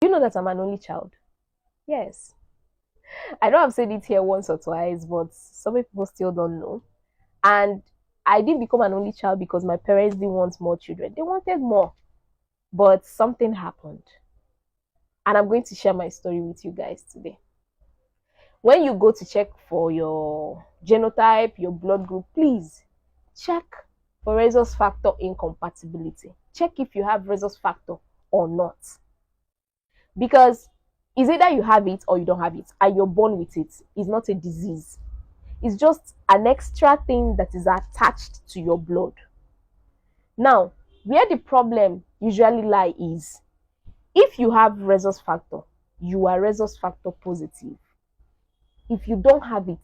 You know that I'm an only child? Yes. I know I've said it here once or twice, but some people still don't know. And I didn't become an only child because my parents didn't want more children. They wanted more, but something happened. And I'm going to share my story with you guys today. When you go to check for your genotype, your blood group, please check for rhesus factor incompatibility. Check if you have rhesus factor or not. Because it's either you have it or you don't have it, and you're born with it. It's not a disease. It's just an extra thing that is attached to your blood. Now, where the problem usually lies is if you have rhesus factor, you are rhesus factor positive. If you don't have it,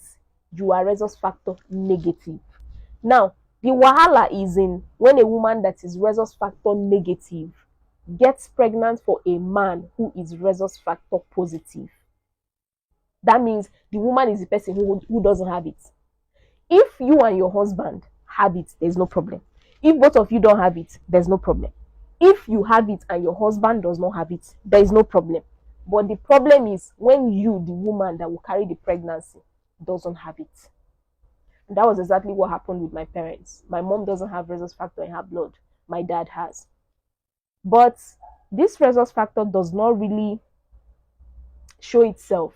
you are rhesus factor negative. Now, the wahala is in when a woman that is rhesus factor negative gets pregnant for a man who is rhesus factor positive. That means the woman is the person who doesn't have it. If you and your husband have it, there's no problem. If both of you don't have it, there's no problem. If you have it and your husband does not have it, there is no problem. But the problem is when you, the woman that will carry the pregnancy, doesn't have it. And that was exactly what happened with my parents. My mom doesn't have rhesus factor in her blood. My dad has. But this rhesus factor does not really show itself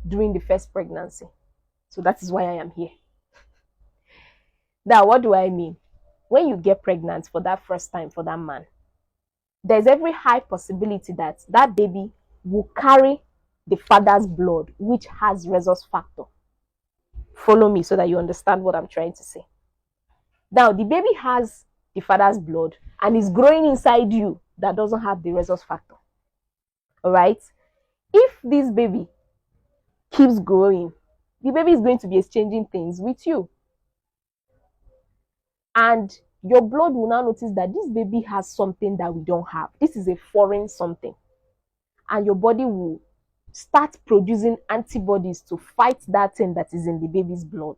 during the first pregnancy. So that is why I am here. Now, what do I mean? When you get pregnant for that first time for that man, there's every high possibility that that baby will carry the father's blood, which has rhesus factor. Follow me so that you understand what I'm trying to say. Now, the baby has the father's blood and is growing inside you that doesn't have the rhesus factor. All right? If this baby keeps growing, the baby is going to be exchanging things with you. And your blood will now notice that this baby has something that we don't have. This is a foreign something. And your body will start producing antibodies to fight that thing that is in the baby's blood.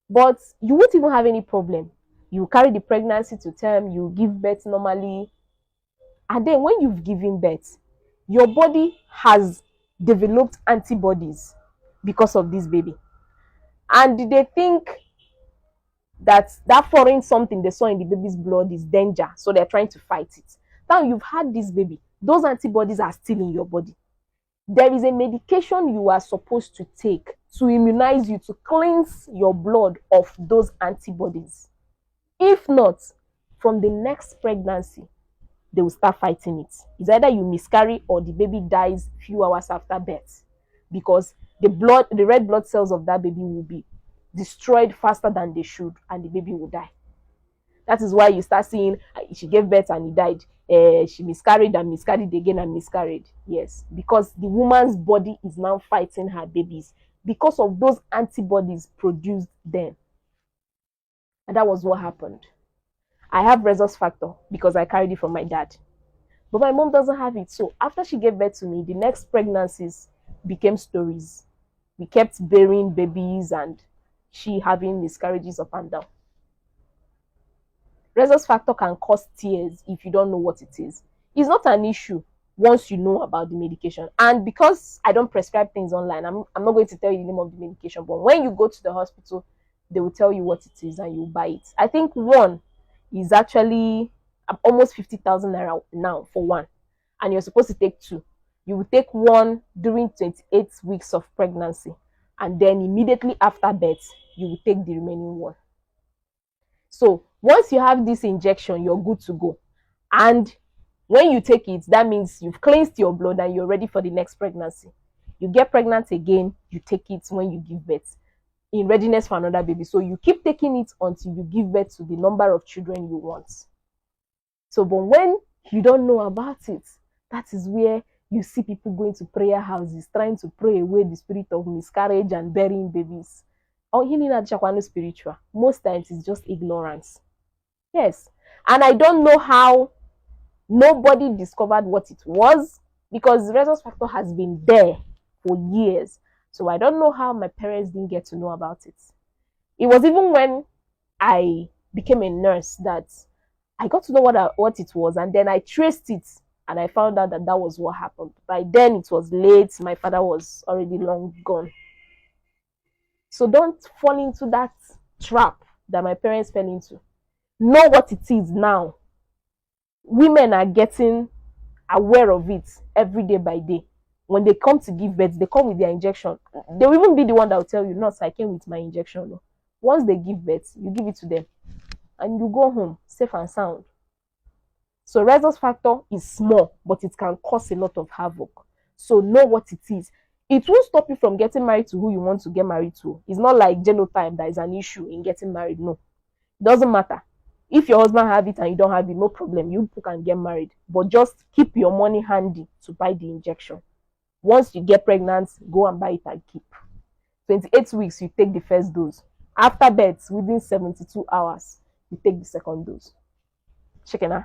But you won't even have any problem. You carry the pregnancy to term, you give birth normally. And then when you've given birth, your body has developed antibodies because of this baby. And they think that foreign something they saw in the baby's blood is danger, so they're trying to fight it. Now you've had this baby, those antibodies are still in your body. There is a medication you are supposed to take to immunize you, to cleanse your blood of those antibodies. If not, from the next pregnancy, they will start fighting it. It's either you miscarry or the baby dies few hours after birth, because the red blood cells of that baby will be destroyed faster than they should, and the baby will die. That is why you start seeing she gave birth and he died. She miscarried and miscarried again and miscarried. Yes, because the woman's body is now fighting her babies because of those antibodies produced then. And that was what happened. I have rhesus factor because I carried it from my dad. But my mom doesn't have it. So after she gave birth to me, the next pregnancies became stories. We kept bearing babies and she having miscarriages up and down. Rhesus factor can cause tears if you don't know what it is. It's not an issue once you know about the medication. And because I don't prescribe things online, I'm not going to tell you the name of the medication. But when you go to the hospital, they will tell you what it is and you buy it. I think one is actually almost 50,000 naira now for one. And you're supposed to take two. You will take one during 28 weeks of pregnancy. And then immediately after birth, you will take the remaining one. So once you have this injection, you're good to go. And when you take it, that means you've cleansed your blood and you're ready for the next pregnancy. You get pregnant again, you take it when you give birth in readiness for another baby. So you keep taking it until you give birth to the number of children you want. So, but when you don't know about it, that is where you see people going to prayer houses trying to pray away the spirit of miscarriage and burying babies. Or healing at Chakwano spiritual. Most times it's just ignorance. Yes. And I don't know how nobody discovered what it was, because rhesus factor has been there for years. So I don't know how my parents didn't get to know about it. It was even when I became a nurse that I got to know what it was, and then I traced it And I found out that that was what happened. By then, it was late. My father was already long gone. So don't fall into that trap that my parents fell into. Know what it is now. Women are getting aware of it every day by day. When they come to give birth, they come with their injection. They will even be the one that will tell you, "No, I came with my injection." No. Once they give birth, you give it to them and you go home safe and sound. So resource factor is small, but it can cause a lot of havoc. So know what it is. It won't stop you from getting married to who you want to get married to. It's not like genotype that is an issue in getting married. No, it doesn't matter. If your husband have it and you don't have it, no problem. You can get married, but just keep your money handy to buy the injection. Once you get pregnant, go and buy it and keep. 28 weeks, you take the first dose. After birth, within 72 hours, you take the second dose. Chicken,